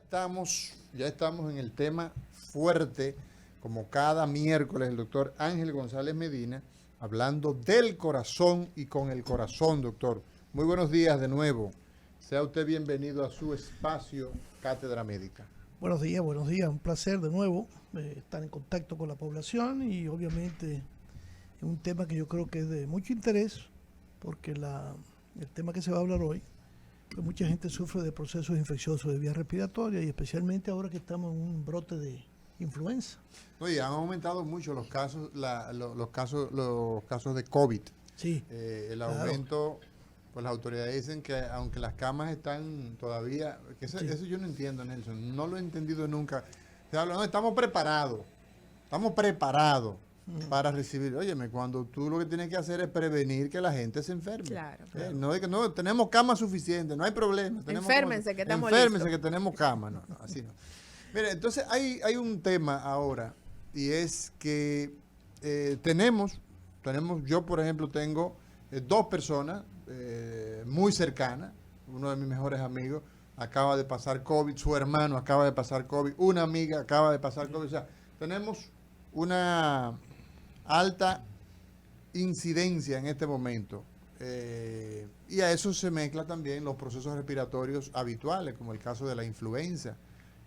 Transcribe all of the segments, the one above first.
estamos en el tema fuerte, como cada miércoles, el doctor Ángel González Medina, hablando del corazón y con el corazón, doctor. Muy buenos días de nuevo. Sea usted bienvenido a su espacio Cátedra Médica. Buenos días, un placer de nuevo estar en contacto con la población y obviamente es un tema que yo creo que es de mucho interés porque el tema que se va a hablar hoy, pues mucha gente sufre de procesos infecciosos de vías respiratorias y especialmente ahora que estamos en un brote de influenza. Oye, han aumentado mucho los casos, los casos de COVID. Sí, El claro. aumento, pues las autoridades dicen que aunque las camas están todavía, que eso yo no entiendo, Nelson, no lo he entendido nunca. Se habla, no, estamos preparados para recibir. Óyeme, cuando tú lo que tienes que hacer es prevenir que la gente se enferme. Claro. No es que no, tenemos camas suficientes, no hay problema. Enférmense, que estamos Enférmense, listos. que tenemos camas. No, así no. Mire, entonces hay un tema ahora, y es que tenemos, yo por ejemplo tengo dos personas muy cercanas, uno de mis mejores amigos acaba de pasar COVID, su hermano acaba de pasar COVID, una amiga acaba de pasar COVID, o sea, tenemos una alta incidencia en este momento. Y a eso se mezclan también los procesos respiratorios habituales, como el caso de la influenza.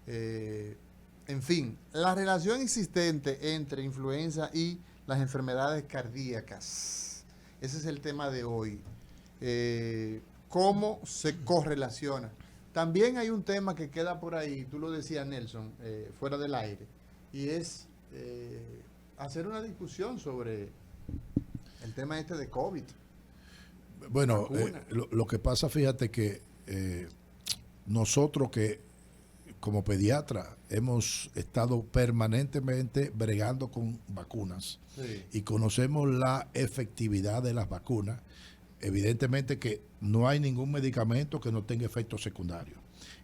En fin, la relación existente entre influenza y las enfermedades cardíacas. Ese es el tema de hoy. ¿Cómo se correlaciona? También hay un tema que queda por ahí, tú lo decías, Nelson, fuera del aire, y es hacer una discusión sobre el tema este de COVID. Bueno, lo que pasa, fíjate que nosotros que como pediatra hemos estado permanentemente bregando con vacunas, sí, y conocemos la efectividad de las vacunas. Evidentemente que no hay ningún medicamento que no tenga efectos secundarios.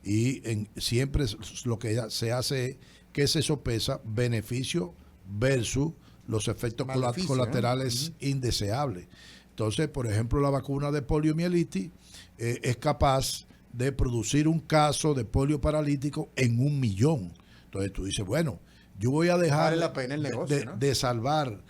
Y siempre lo que se hace es que se sopesa beneficio versus los efectos colaterales indeseables. Entonces, por ejemplo, la vacuna de poliomielitis es capaz de producir un caso de polio paralítico en 1 millón. Entonces tú dices, bueno, yo voy a dejar vale la pena el negocio, ¿no? de salvar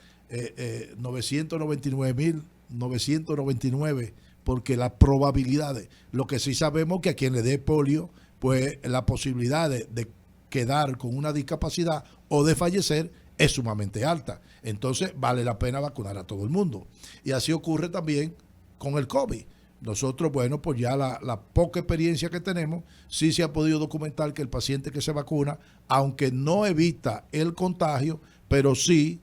999 porque las probabilidades, lo que sí sabemos que a quien le dé polio, pues la posibilidad de quedar con una discapacidad o de fallecer es sumamente alta. Entonces vale la pena vacunar a todo el mundo. Y así ocurre también con el COVID. Nosotros, bueno, pues ya la poca experiencia que tenemos, sí se ha podido documentar que el paciente que se vacuna, aunque no evita el contagio, pero sí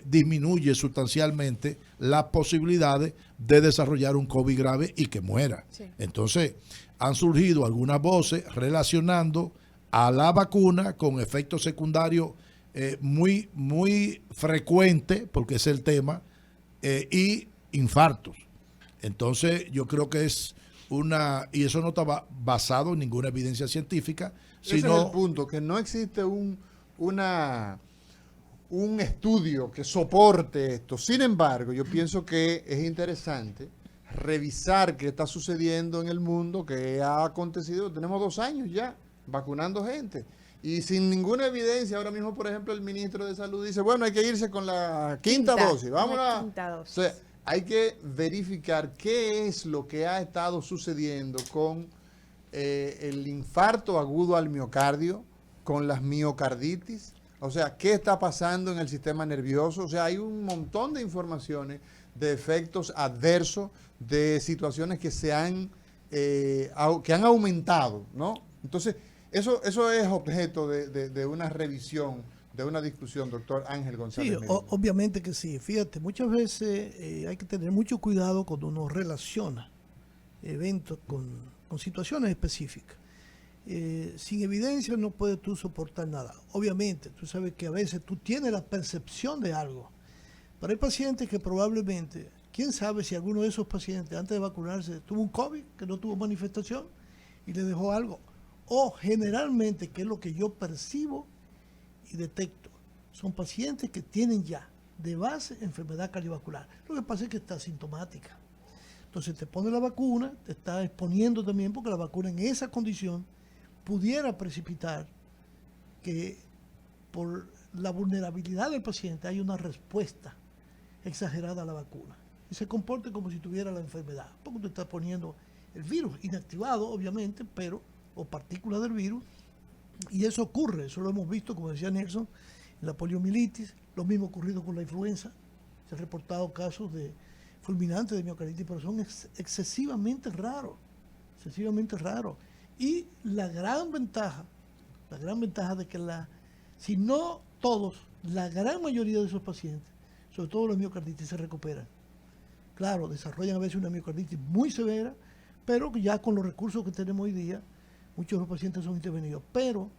disminuye sustancialmente las posibilidades de desarrollar un COVID grave y que muera. Sí. Entonces, han surgido algunas voces relacionando a la vacuna con efectos secundarios muy, muy frecuentes, porque es el tema, y infartos. Entonces, yo creo que es y eso no está basado en ninguna evidencia científica, sino... Ese es el punto, que no existe un estudio que soporte esto. Sin embargo, yo pienso que es interesante revisar qué está sucediendo en el mundo, qué ha acontecido. Tenemos 2 años ya vacunando gente. Y sin ninguna evidencia, ahora mismo, por ejemplo, el ministro de Salud dice, bueno, hay que irse con la quinta dosis. Vamos a... Quinta dosis. O sea, hay que verificar qué es lo que ha estado sucediendo con el infarto agudo al miocardio, con las miocarditis, o sea, qué está pasando en el sistema nervioso. O sea, hay un montón de informaciones de efectos adversos, de situaciones que que han aumentado, ¿no? Entonces, eso es objeto de una revisión, de una discusión, doctor Ángel González. Sí, obviamente que sí. Fíjate, muchas veces hay que tener mucho cuidado cuando uno relaciona eventos con situaciones específicas. Sin evidencia no puedes tú soportar nada. Obviamente, tú sabes que a veces tú tienes la percepción de algo, pero hay pacientes que probablemente, quién sabe si alguno de esos pacientes antes de vacunarse tuvo un COVID que no tuvo manifestación y le dejó algo. O generalmente, que es lo que yo percibo y detecto, son pacientes que tienen ya de base enfermedad cardiovascular. Lo que pasa es que está asintomática. Entonces te pone la vacuna, te está exponiendo también porque la vacuna en esa condición pudiera precipitar que por la vulnerabilidad del paciente hay una respuesta exagerada a la vacuna y se comporte como si tuviera la enfermedad, porque tú estás poniendo el virus inactivado, obviamente, pero o partículas del virus, y eso ocurre, eso lo hemos visto, como decía Nelson, en la poliomielitis, lo mismo ocurrido con la influenza. Se han reportado casos de fulminantes de miocarditis, pero son excesivamente raros, y la gran ventaja de que si no todos, la gran mayoría de esos pacientes, sobre todo los miocarditis, se recuperan. Claro, desarrollan a veces una miocarditis muy severa, pero ya con los recursos que tenemos hoy día, muchos de los pacientes son intervenidos. Pero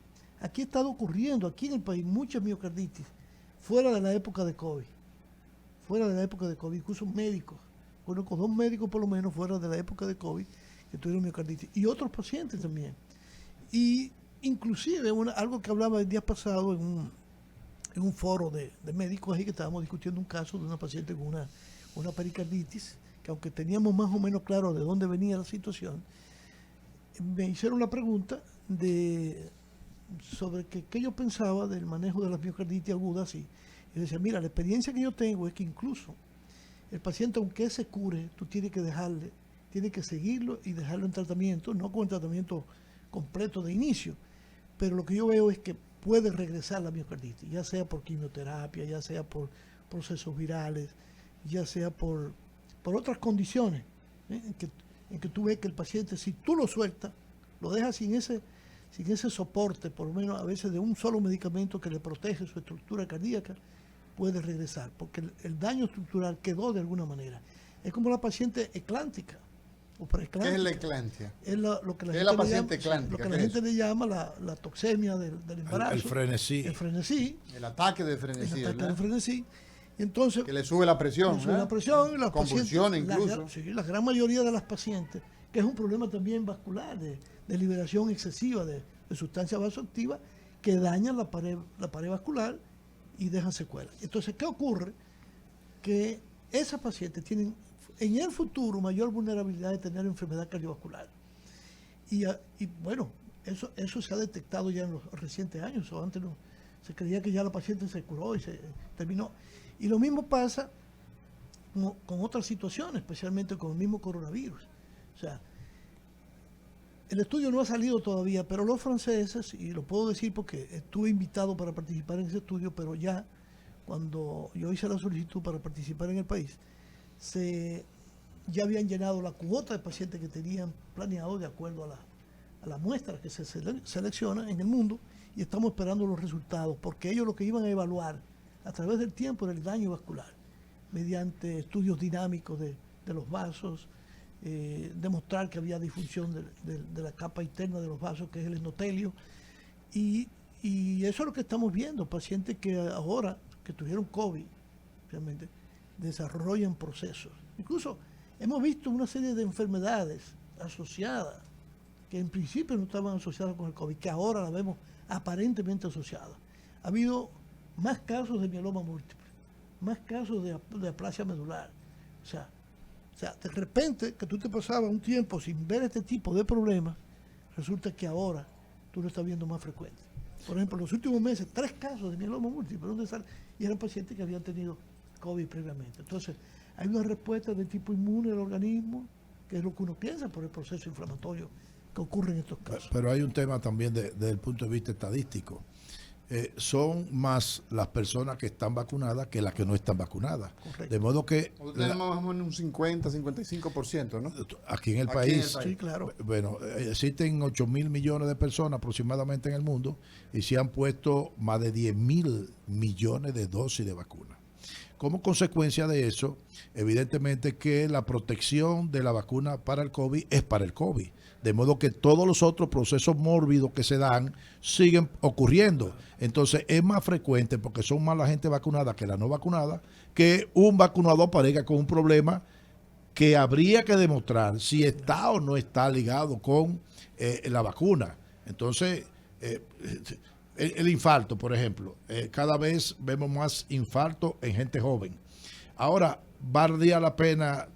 aquí ha estado ocurriendo, aquí en el país, muchas miocarditis fuera de la época de COVID. Incluso médicos. Conozco 2 médicos por lo menos fuera de la época de COVID que tuvieron miocarditis. Y otros pacientes también. Y inclusive algo que hablaba el día pasado en un foro de médicos ahí, que estábamos discutiendo un caso de una paciente con una pericarditis, que aunque teníamos más o menos claro de dónde venía la situación, me hicieron la pregunta sobre qué yo pensaba del manejo de las miocarditis agudas, y yo decía, mira, la experiencia que yo tengo es que incluso el paciente, aunque se cure, tú tienes que seguirlo y dejarlo en tratamiento, no con el tratamiento completo de inicio, pero lo que yo veo es que puede regresar la miocarditis, ya sea por quimioterapia, ya sea por procesos virales, ya sea por otras condiciones, en que tú ves que el paciente, si tú lo sueltas, lo dejas sin ese soporte, por lo menos a veces de un solo medicamento que le protege su estructura cardíaca, puede regresar, porque el daño estructural quedó de alguna manera. Es como la paciente eclántica o preeclántica. ¿Qué es la eclampsia? Es lo que la ¿Qué gente es la paciente eclántica? Lo que la gente le llama la toxemia del embarazo. El frenesí. El frenesí. El ataque de frenesí. El ataque de frenesí. Y entonces, que le sube la presión. y la convulsiones incluso. La gran mayoría de las pacientes, que es un problema también vascular, de liberación excesiva de sustancias vasoactivas que dañan la pared vascular y dejan secuelas. Entonces, ¿qué ocurre? Que esas pacientes tienen en el futuro mayor vulnerabilidad de tener enfermedad cardiovascular. Y bueno, eso se ha detectado ya en los recientes años. O antes no, se creía que ya la paciente se curó y se terminó. Y lo mismo pasa con otras situaciones, especialmente con el mismo coronavirus. O sea, el estudio no ha salido todavía, pero los franceses, y lo puedo decir porque estuve invitado para participar en ese estudio, pero ya cuando yo hice la solicitud para participar en el país, ya habían llenado la cuota de pacientes que tenían planeado de acuerdo a la muestra que se selecciona en el mundo, y estamos esperando los resultados, porque ellos lo que iban a evaluar a través del tiempo era el daño vascular, mediante estudios dinámicos de los vasos, demostrar que había disfunción de la capa interna de los vasos, que es el endotelio, y eso es lo que estamos viendo, pacientes que ahora, que tuvieron COVID, realmente, desarrollan procesos. Incluso hemos visto una serie de enfermedades asociadas, que en principio no estaban asociadas con el COVID, que ahora la vemos aparentemente asociadas. Ha habido más casos de mieloma múltiple, más casos de aplasia medular. O sea, de repente, que tú te pasabas un tiempo sin ver este tipo de problemas, resulta que ahora tú lo estás viendo más frecuente. Por ejemplo, en los últimos meses, 3 casos de mieloma múltiple, y eran pacientes que habían tenido COVID previamente. Entonces, hay una respuesta de tipo inmune del organismo, que es lo que uno piensa por el proceso inflamatorio que ocurre en estos casos. Pero hay un tema también desde el punto de vista estadístico. Son más las personas que están vacunadas que las que no están vacunadas. Correcto. De modo que... Tenemos más o menos un 50-55%, ¿no? Aquí en el país, Sí, claro. Bueno, existen 8.000 millones de personas aproximadamente en el mundo y se han puesto más de 10.000 millones de dosis de vacunas. Como consecuencia de eso, evidentemente que la protección de la vacuna para el COVID es para el COVID. De modo que todos los otros procesos mórbidos que se dan siguen ocurriendo. Entonces es más frecuente, porque son más la gente vacunada que la no vacunada, que un vacunado aparezca con un problema que habría que demostrar si está o no está ligado con la vacuna. Entonces, el infarto, por ejemplo, cada vez vemos más infarto en gente joven. Ahora, ¿valdría la pena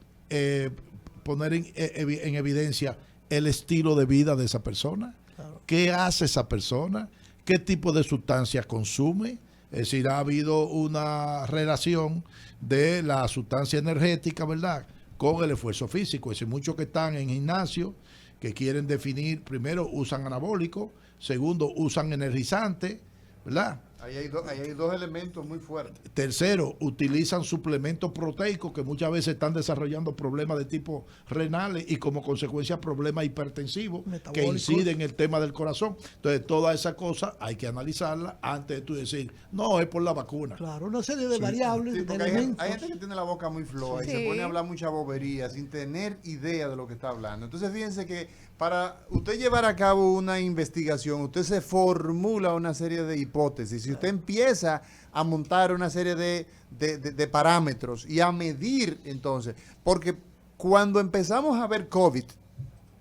poner en evidencia el estilo de vida de esa persona? Claro. qué hace esa persona, qué tipo de sustancia consume. Es decir, ha habido una relación de la sustancia energética, ¿verdad?, con el esfuerzo físico. Es decir, muchos que están en gimnasio, que quieren definir, primero usan anabólico, segundo usan energizante, ¿verdad? Ahí hay dos elementos muy fuertes. Tercero, utilizan suplementos proteicos que muchas veces están desarrollando problemas de tipo renales y como consecuencia problemas hipertensivos que inciden en el tema del corazón. Entonces, todas esas cosas hay que analizarlas antes de tú decir, no, es por la vacuna. Claro, una serie de variables, Sí, de hay elementos. gente que tiene la boca muy floja y Sí. se pone a hablar mucha bobería sin tener idea de lo que está hablando. Entonces, fíjense que para usted llevar a cabo una investigación, usted se formula una serie de hipótesis y usted empieza a montar una serie de parámetros y a medir entonces, porque cuando empezamos a ver COVID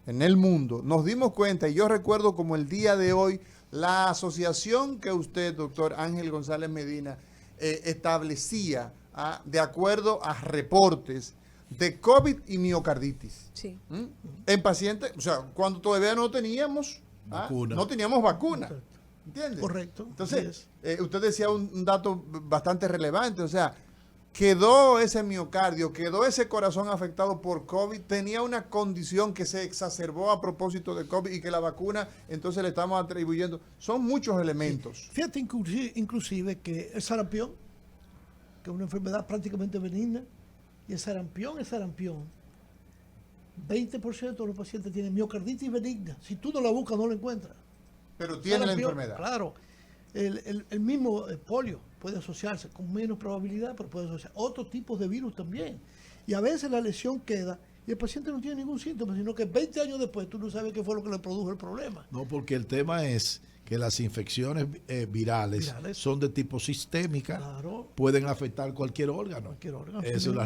en el mundo, nos dimos cuenta, y yo recuerdo como el día de hoy, la asociación que usted, doctor Ángel González Medina, establecía de acuerdo a reportes de COVID y miocarditis. Sí. ¿Mm? En pacientes, o sea, cuando todavía no teníamos Vacuna. no teníamos vacuna. ¿Entiendes? Correcto. Entonces, usted decía un dato bastante relevante, o sea, quedó ese miocardio, quedó ese corazón afectado por COVID, tenía una condición que se exacerbó a propósito de COVID y que la vacuna entonces le estamos atribuyendo. Son muchos elementos. Fíjate inclusive que el sarampión, que es una enfermedad prácticamente benigna, y el sarampión, 20% de los pacientes tienen miocarditis benigna. Si tú no la buscas, no la encuentras. Pero tiene la Sarampión, enfermedad. Claro. El mismo polio puede asociarse con menos probabilidad, pero puede asociar otros tipos de virus también. Y a veces la lesión queda y el paciente no tiene ningún síntoma, sino que 20 años después tú no sabes qué fue lo que le produjo el problema. No, porque el tema es que las infecciones virales son de tipo sistémica, Claro. pueden afectar cualquier órgano. Cualquier órgano. Esa es la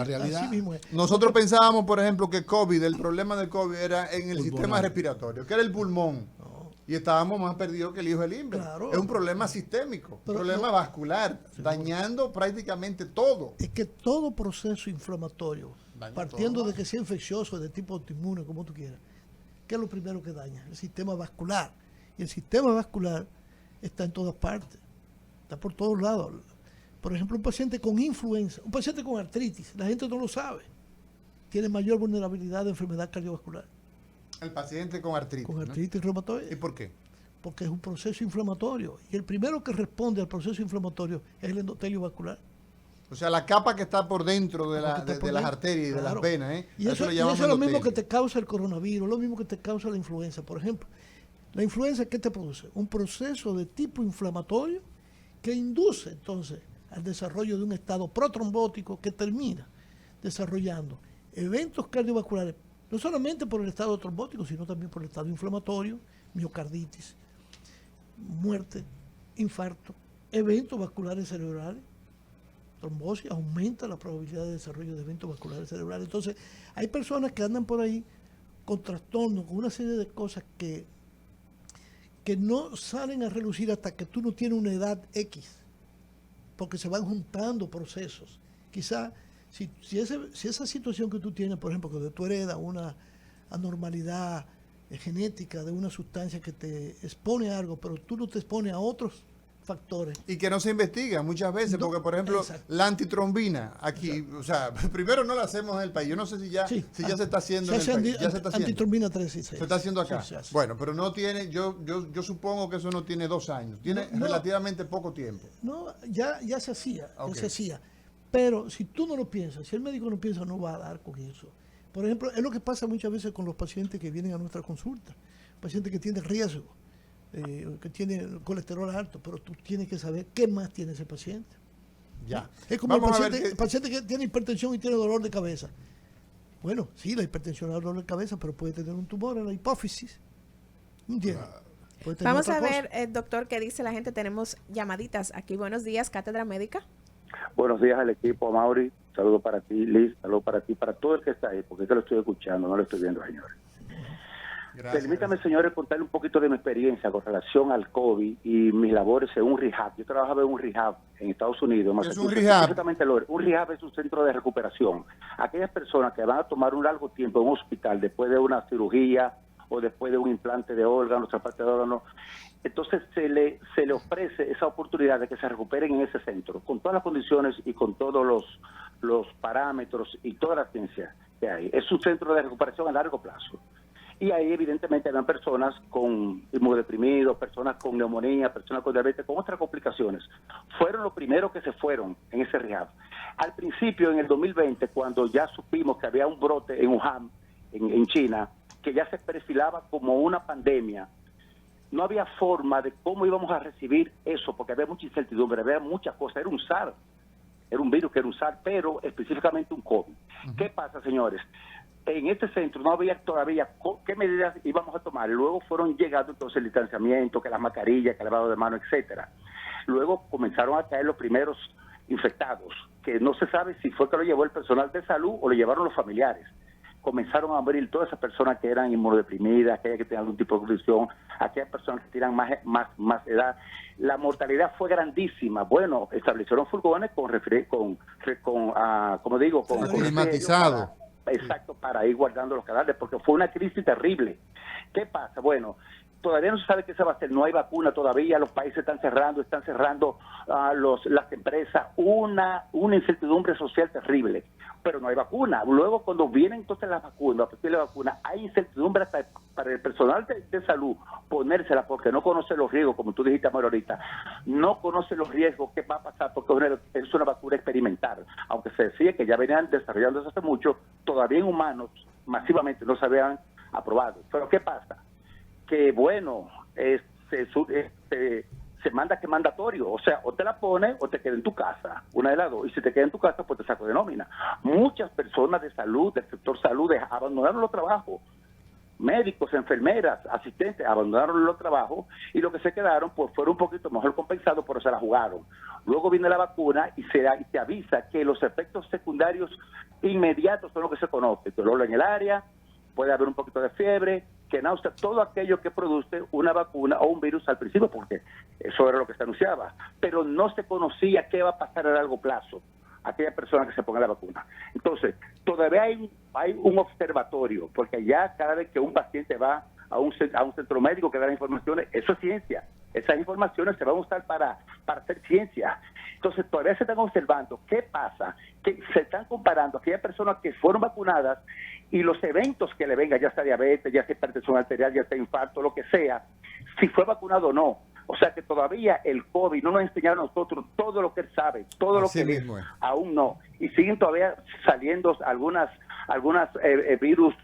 realidad. Así mismo es. Nosotros pensábamos, por ejemplo, que COVID, el problema del COVID era en el Pulmonar. sistema respiratorio, que era el pulmón. Y estábamos más perdidos que el hijo del Limber. Claro. Es un problema sistémico, un Pero problema no- vascular, dañando prácticamente todo. Es que todo proceso inflamatorio, Daña partiendo todo. de que sea infeccioso, de tipo autoinmune, como tú quieras, ¿qué es lo primero que daña? El sistema vascular. Y el sistema vascular está en todas partes, está por todos lados. Por ejemplo, un paciente con influenza, un paciente con artritis, la gente no lo sabe, tiene mayor vulnerabilidad de enfermedad cardiovascular, El paciente con artritis. con ¿no? artritis ¿Y reumatoide, por qué? porque es un proceso inflamatorio. Y el primero que responde al proceso inflamatorio es el endotelio vascular. O sea, la capa que está por dentro de, Lo que está por las dentro. arterias y de las Claro. venas, ¿eh? Y A eso, le y llamamos eso es lo mismo que endotelio. te causa el coronavirus, lo mismo que te causa la influenza. Por ejemplo, la influenza, ¿qué te produce? Un proceso de tipo inflamatorio que induce entonces al desarrollo de un estado protrombótico que termina desarrollando eventos cardiovasculares, no solamente por el estado trombótico, sino también por el estado inflamatorio, miocarditis, muerte, infarto, eventos vasculares cerebrales. Trombosis aumenta la probabilidad de desarrollo de eventos vasculares cerebrales. Entonces, hay personas que andan por ahí con trastornos, con una serie de cosas que no salen a relucir hasta que tú no tienes una edad X, porque se van juntando procesos. Quizá, si esa situación que tú tienes, por ejemplo, que tú heredas una anormalidad genética de una sustancia que te expone a algo, pero tú no te expones a otros factores. Y que no se investiga muchas veces, No, porque por ejemplo, exacto. la antitrombina, aquí, o sea, primero no la hacemos en el país. Yo no sé si ya, Sí. si ya se está haciendo Se en el hace país. Ya se está haciendo. antitrombina 3 y 6. Se está haciendo acá. Sí, se hace. Bueno, pero no tiene, yo supongo que eso no tiene 2 años. Tiene No. relativamente poco tiempo. No, ya se hacía, Ok. ya se hacía. Pero si tú no lo piensas, si el médico no piensa, no va a dar con eso. Por ejemplo, es lo que pasa muchas veces con los pacientes que vienen a nuestra consulta. Pacientes que tienen riesgo, que tienen colesterol alto, pero tú tienes que saber qué más tiene ese paciente. Ya. Es como el Vamos a ver paciente, qué- el paciente que tiene hipertensión y tiene dolor de cabeza. Bueno, sí, la hipertensión da dolor de cabeza, pero puede tener un tumor en la hipófisis. ¿Entiendes? Puede tener Vamos otra a cosa. ver, doctor, qué dice la gente. Tenemos llamaditas aquí. Buenos días, Cátedra Médica. Buenos días al equipo, Mauri. Saludo para ti, Liz. Saludo para ti, para todo el que está ahí, porque es que lo estoy escuchando, no lo estoy viendo, señores. Gracias. Permítame, señores, contarle un poquito de mi experiencia con relación al COVID y mis labores en un rehab. Yo trabajaba en un rehab en Estados Unidos. ¿Qué es un Massachusetts, rehab? exactamente un rehab es un centro de recuperación. Aquellas personas que van a tomar un largo tiempo en un hospital después de una cirugía o después de un implante de órgano, trasplante de órgano. Entonces se le ofrece esa oportunidad de que se recuperen en ese centro, con todas las condiciones y con todos los parámetros y toda la ciencia que hay. Es un centro de recuperación a largo plazo. Y ahí evidentemente habían personas con inmunodeprimidos, personas con neumonía, personas con diabetes, con otras complicaciones. Fueron los primeros que se fueron en ese rehab. Al principio, en el 2020, cuando ya supimos que había un brote en Wuhan, en China, que ya se perfilaba como una pandemia, no había forma de cómo íbamos a recibir eso, porque había mucha incertidumbre, había muchas cosas. Era un SARS, era un virus que era un SARS, pero específicamente un COVID. ¿Qué pasa, señores? En este centro no había todavía qué medidas íbamos a tomar. Luego fueron llegando entonces el distanciamiento, que las mascarillas, que el lavado de manos, etcétera. Luego comenzaron a caer los primeros infectados, que no se sabe si fue que lo llevó el personal de salud o lo llevaron los familiares. Comenzaron a morir todas esas personas que eran inmunodeprimidas, aquellas que tenían algún tipo de condición, aquellas personas que tienen más edad. La mortalidad fue grandísima. Bueno, establecieron furgones con climatizado. Exacto, para ir guardando los cadáveres, porque fue una crisis terrible. ¿Qué pasa? Bueno, todavía no se sabe qué se va a hacer, no hay vacuna todavía, los países están cerrando las empresas, una incertidumbre social terrible, pero no hay vacuna. Luego, cuando vienen entonces las vacunas, a partir de la vacuna, hay incertidumbre hasta para el personal de salud ponérsela, porque no conoce los riesgos, como tú dijiste, Amor, ahorita, no conoce los riesgos, qué va a pasar, porque es una vacuna experimental, aunque se decía que ya venían desarrollándose hace mucho, todavía en humanos masivamente no se habían aprobado. Pero ¿qué pasa? Que bueno, se manda que mandatorio, o sea, o te la pones o te queda en tu casa, una de las dos, y si te queda en tu casa, pues te saco de nómina. Muchas personas de salud, del sector salud, abandonaron los trabajos, médicos, enfermeras, asistentes, abandonaron los trabajos, y lo que se quedaron, pues fueron un poquito mejor compensados, pero se la jugaron. Luego viene la vacuna y te avisa que los efectos secundarios inmediatos son los que se conocen, dolor en el área, puede haber un poquito de fiebre, que náusea, todo aquello que produce una vacuna o un virus al principio, porque eso era lo que se anunciaba, pero no se conocía qué va a pasar a largo plazo a aquella persona que se ponga la vacuna. Entonces, todavía hay un observatorio, porque ya cada vez que un paciente va a un centro médico que da las informaciones, eso es ciencia. Esas informaciones se van a usar para hacer ciencia. Entonces, todavía se están observando qué pasa, que se están comparando a aquellas personas que fueron vacunadas y los eventos que le vengan, ya sea diabetes, ya sea hipertensión arterial, ya sea infarto, lo que sea, si fue vacunado o no. O sea que todavía el COVID no nos enseñaron a nosotros todo lo que él sabe, todo lo que él aún no. Y siguen todavía saliendo algunas virus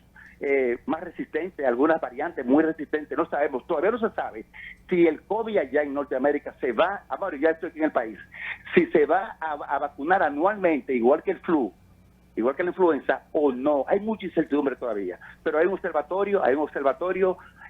más resistentes, algunas variantes muy resistentes, no sabemos, todavía no se sabe si el COVID allá en Norteamérica se va, ya estoy aquí en el país, si se va a vacunar anualmente, igual que el flu, igual que la influenza, o no. Hay mucha incertidumbre todavía, pero hay un observatorio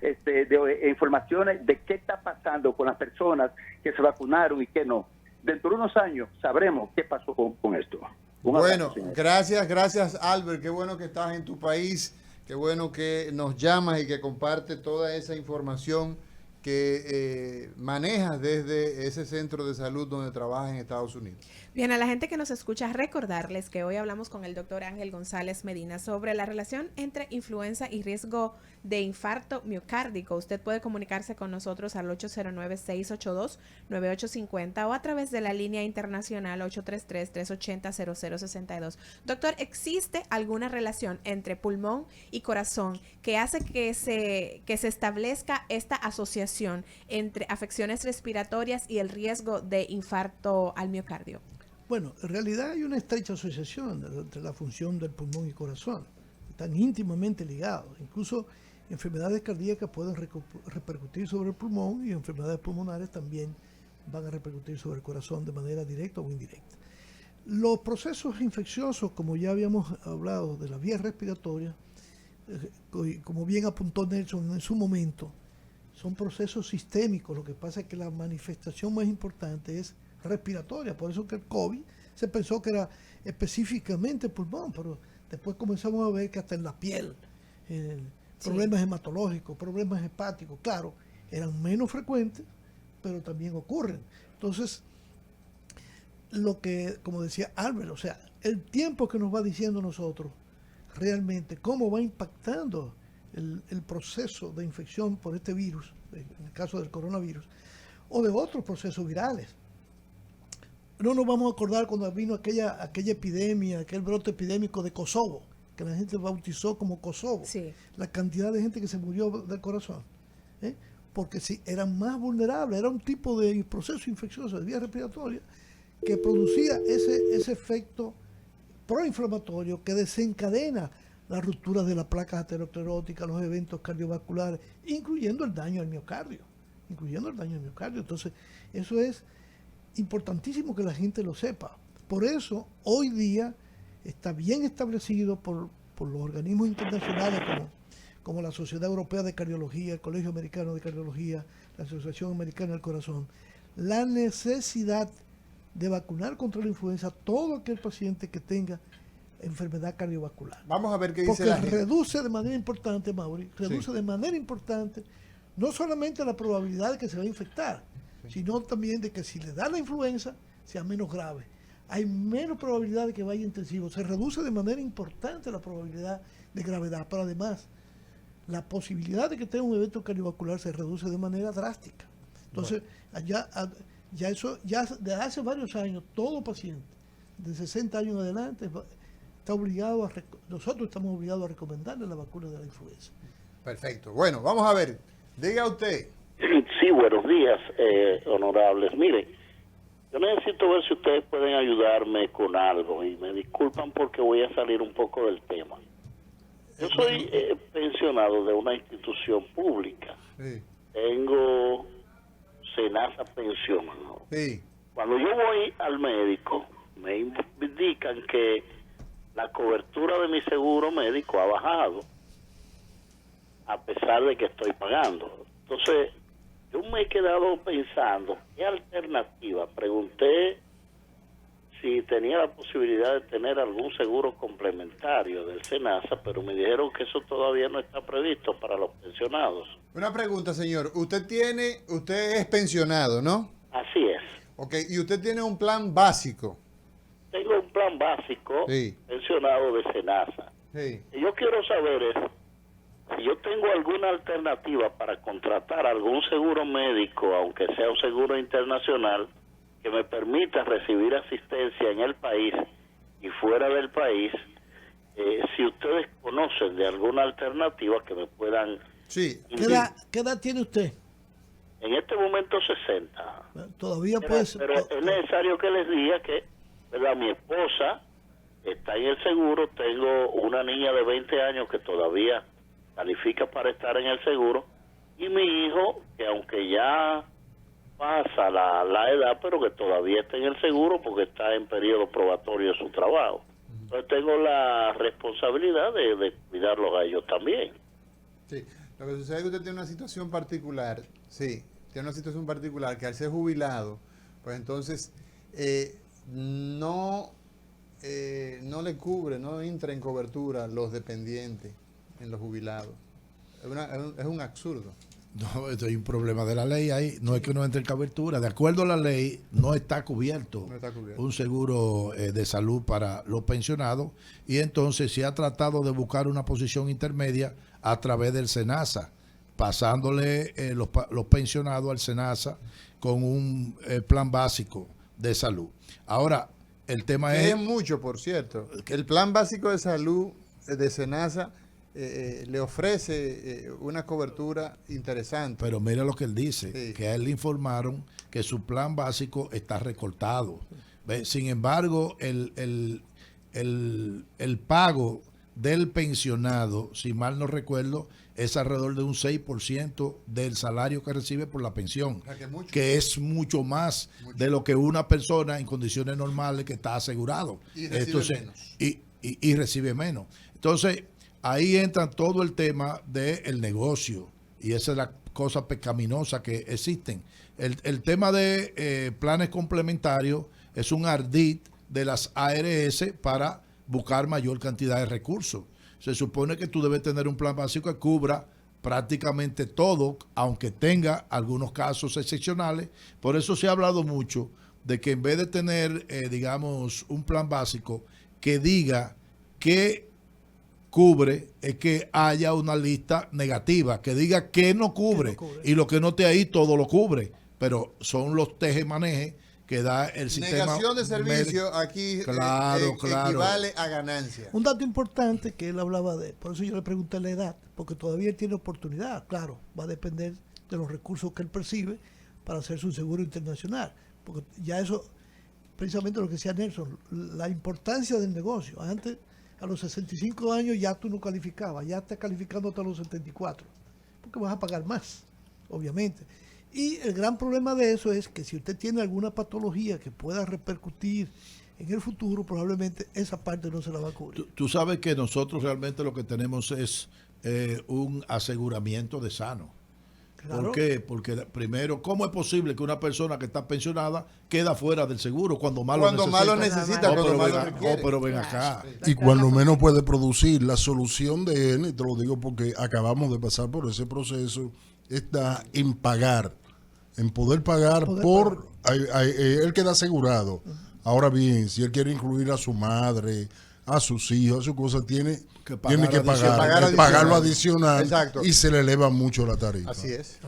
de informaciones de qué está pasando con las personas que se vacunaron y qué no. Dentro de unos años sabremos qué pasó con esto. Bueno, gracias Albert, qué bueno que estás en tu país, qué bueno que nos llamas y que compartes toda esa información que manejas desde ese centro de salud donde trabajas en Estados Unidos. Bien, a la gente que nos escucha, recordarles que hoy hablamos con el doctor Ángel González Medina sobre la relación entre influenza y riesgo de infarto miocárdico. Usted puede comunicarse con nosotros al 809-682-9850 o a través de la línea internacional 833-380-0062. Doctor, ¿existe alguna relación entre pulmón y corazón que hace que se establezca esta asociación entre afecciones respiratorias y el riesgo de infarto al miocardio? Bueno, en realidad hay una estrecha asociación entre la función del pulmón y corazón. Están íntimamente ligados. Incluso enfermedades cardíacas pueden repercutir sobre el pulmón y enfermedades pulmonares también van a repercutir sobre el corazón de manera directa o indirecta. Los procesos infecciosos, como ya habíamos hablado de las vías respiratorias, como bien apuntó Nelson en su momento, son procesos sistémicos. Lo que pasa es que la manifestación más importante es respiratoria, por eso que el COVID se pensó que era específicamente pulmón, pero después comenzamos a ver que hasta en la piel, problemas hematológicos, problemas hepáticos, claro, eran menos frecuentes, pero también ocurren. Entonces, lo que, como decía Albert, o sea, el tiempo que nos va diciendo nosotros realmente cómo va impactando el proceso de infección por este virus, en el caso del coronavirus, o de otros procesos virales. No nos vamos a acordar cuando vino aquella epidemia, aquel brote epidémico de Kosovo, que la gente bautizó como Kosovo. Sí. La cantidad de gente que se murió del corazón. Porque si eran más vulnerables, era un tipo de proceso infeccioso de vía respiratoria que producía ese efecto proinflamatorio que desencadena la ruptura de las placas ateroscleróticas, los eventos cardiovasculares, incluyendo el daño al miocardio. Entonces, eso es importantísimo que la gente lo sepa. Por eso, hoy día está bien establecido por los organismos internacionales como la Sociedad Europea de Cardiología, el Colegio Americano de Cardiología, la Asociación Americana del Corazón, la necesidad de vacunar contra la influenza a todo aquel paciente que tenga enfermedad cardiovascular. Vamos a ver qué dice Porque la gente. reduce de manera importante, Mauri, Sí. de manera importante no solamente la probabilidad de que se va a infectar, sino también de que si le da la influenza sea menos grave. Hay menos probabilidad de que vaya intensivo. Se reduce de manera importante la probabilidad de gravedad, pero además la posibilidad de que tenga un evento cardiovascular se reduce de manera drástica. Entonces, ya desde hace varios años, todo paciente de 60 años en adelante está obligado nosotros estamos obligados a recomendarle la vacuna de la influenza. Perfecto. Bueno, vamos a ver. Diga usted. Sí, buenos días, honorables. Miren, yo necesito ver si ustedes pueden ayudarme con algo y me disculpan porque voy a salir un poco del tema. Yo soy pensionado de una institución pública. Sí. Tengo Senasa pensionado. Sí. Cuando yo voy al médico, me indican que la cobertura de mi seguro médico ha bajado, a pesar de que estoy pagando. Entonces, yo me he quedado pensando, ¿qué alternativa? Pregunté si tenía la posibilidad de tener algún seguro complementario del SENASA, pero me dijeron que eso todavía no está previsto para los pensionados. Una pregunta, señor. Usted es pensionado, ¿no? Así es. Ok, y usted tiene un plan básico. Tengo un plan básico Sí. pensionado de SENASA. Sí. Y yo quiero saber si yo tengo alguna alternativa para contratar algún seguro médico, aunque sea un seguro internacional, que me permita recibir asistencia en el país y fuera del país, si ustedes conocen de alguna alternativa que me puedan... Sí. ¿Qué edad tiene usted? En este momento 60. Todavía puede ser. Pero es necesario que les diga que, ¿verdad? Mi esposa está en el seguro, tengo una niña de 20 años que todavía califica para estar en el seguro, y mi hijo, que aunque ya pasa la edad, pero que todavía está en el seguro porque está en periodo probatorio de su trabajo. Entonces tengo la responsabilidad de cuidarlos a ellos también. Sí. Lo que sucede es que usted tiene una situación particular. Sí. Tiene una situación particular que al ser jubilado, pues entonces no le cubre, no entra en cobertura los dependientes en los jubilados. Es un absurdo. No, esto hay un problema de la ley ahí. No es que no entre en cobertura. De acuerdo a la ley, no está cubierto, un seguro de salud para los pensionados. Y entonces se ha tratado de buscar una posición intermedia a través del SENASA, pasándole los pensionados al SENASA con un plan básico de salud. Ahora, el tema Es es... mucho, por cierto. El plan básico de salud de SENASA le ofrece una cobertura interesante. Pero mira lo que él dice, Sí. que a él le informaron que su plan básico está recortado. ¿Ve? Sin embargo, el pago del pensionado, si mal no recuerdo, es alrededor de un 6% del salario que recibe por la pensión, O sea, que es mucho. que es mucho más de lo que una persona en condiciones normales que está asegurado. Y recibe menos. Y recibe menos. Entonces, ahí entra todo el tema del negocio, y esa es la cosa pecaminosa que existen. El tema de planes complementarios es un ardid de las ARS para buscar mayor cantidad de recursos. Se supone que tú debes tener un plan básico que cubra prácticamente todo, aunque tenga algunos casos excepcionales. Por eso se ha hablado mucho de que en vez de tener, digamos, un plan básico que diga qué cubre es que haya una lista negativa que diga que no cubre, y lo que no esté ahí todo lo cubre, pero son los teje-maneje que da el sistema. Negación de servicio aquí claro. equivale a ganancia. Un dato importante que él hablaba de, por eso yo le pregunté la edad, porque todavía él tiene oportunidad, claro, va a depender de los recursos que él percibe para hacerse un seguro internacional, porque ya eso, precisamente lo que decía Nelson, la importancia del negocio. Antes, a los 65 años ya tú no calificabas, ya estás calificando hasta los 74, porque vas a pagar más, obviamente. Y el gran problema de eso es que si usted tiene alguna patología que pueda repercutir en el futuro, probablemente esa parte no se la va a cubrir. Tú sabes que nosotros realmente lo que tenemos es un aseguramiento de sano. Claro. ¿Por qué? Porque primero, ¿cómo es posible que una persona que está pensionada queda fuera del seguro cuando más lo necesita? Pero ven acá. Y cuando menos puede producir. La solución de él, y te lo digo porque acabamos de pasar por ese proceso, está en pagar, en poder pagar él queda asegurado. Ahora bien, si él quiere incluir a su madre, a sus hijos, a su cosa, tiene que pagar lo adicional. Exacto. Y se le eleva mucho la tarifa. Así es.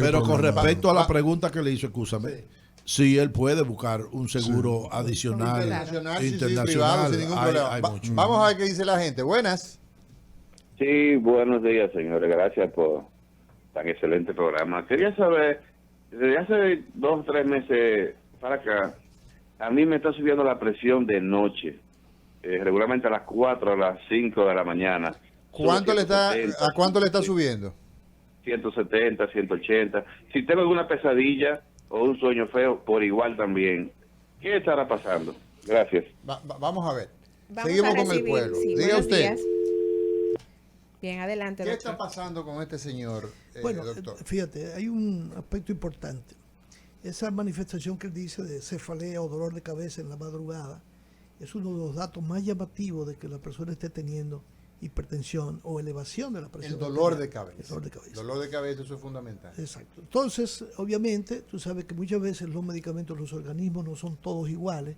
Pero con respecto a la pregunta que le hizo, escúchame, si él puede buscar un seguro adicional internacional, privado, sin ningún problema. hay mucho. Vamos a ver qué dice la gente. Buenas. Sí, buenos días, señores. Gracias por tan excelente programa. Quería saber, desde hace 2 o 3 meses para acá, a mí me está subiendo la presión de noche. Regularmente a las 4, a las 5 de la mañana. ¿A cuánto le está subiendo? 170, 180. Si tengo alguna pesadilla o un sueño feo, por igual también. ¿Qué estará pasando? Gracias. Vamos a ver. Vamos Seguimos a con el recibir, pueblo. sí, Diga buenos usted. días. Bien, adelante, ¿Qué doctor. está pasando con este señor, Bueno, doctor? fíjate, hay un aspecto importante. Esa manifestación que él dice de cefalea o dolor de cabeza en la madrugada es uno de los datos más llamativos de que la persona esté teniendo hipertensión o elevación de la presión. El dolor de cabeza. El dolor de cabeza. Dolor de cabeza, eso es fundamental. Exacto. Entonces, obviamente, tú sabes que muchas veces los medicamentos, los organismos no son todos iguales.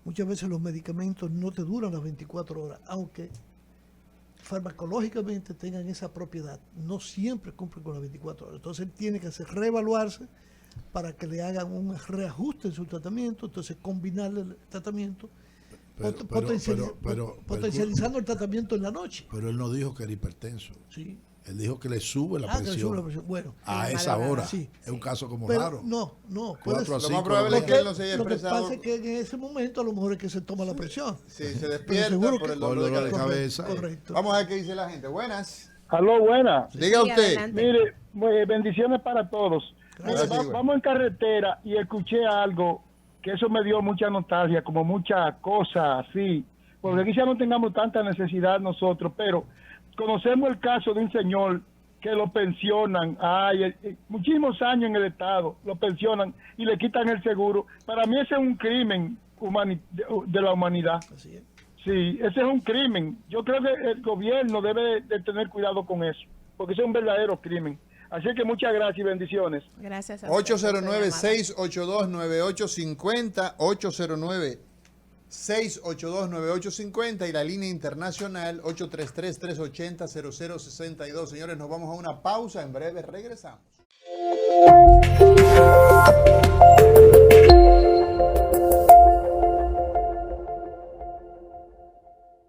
Muchas veces los medicamentos no te duran las 24 horas, aunque farmacológicamente tengan esa propiedad. No siempre cumplen con las 24 horas. Entonces, él tiene que reevaluarse para que le hagan un reajuste en su tratamiento, entonces combinarle el tratamiento, potencializando el tratamiento en la noche. Pero él no dijo que era hipertenso. Sí. Él dijo que le sube la Que le sube la presión. Bueno, a esa hora. sí. Es un caso como pero raro. No. 4 a 5. Lo más probable es que él no se haya Lo que expresado. pasa es que en ese momento a lo mejor es que se toma la presión. Sí, se despierta seguro por que- el dolor de cabeza. Correcto. Vamos a ver qué dice la gente. Buenas. Aló, buena. Diga Sí, usted. adelante. Mire, bendiciones para todos. Gracias, Mire, güey. vamos en carretera y escuché algo que eso me dio mucha nostalgia, como muchas cosas así, porque quizá no tengamos tanta necesidad nosotros, pero conocemos el caso de un señor que lo pensionan, muchísimos años en el Estado, lo pensionan y le quitan el seguro. Para mí ese es un crimen de la humanidad. Así es. Sí, ese es un crimen. Yo creo que el gobierno debe de tener cuidado con eso, porque ese es un verdadero crimen. Así que muchas gracias y bendiciones. Gracias a usted por su llamada. 809-682-9850, 809-682-9850 y la línea internacional 833-380-0062. Señores, nos vamos a una pausa. En breve regresamos.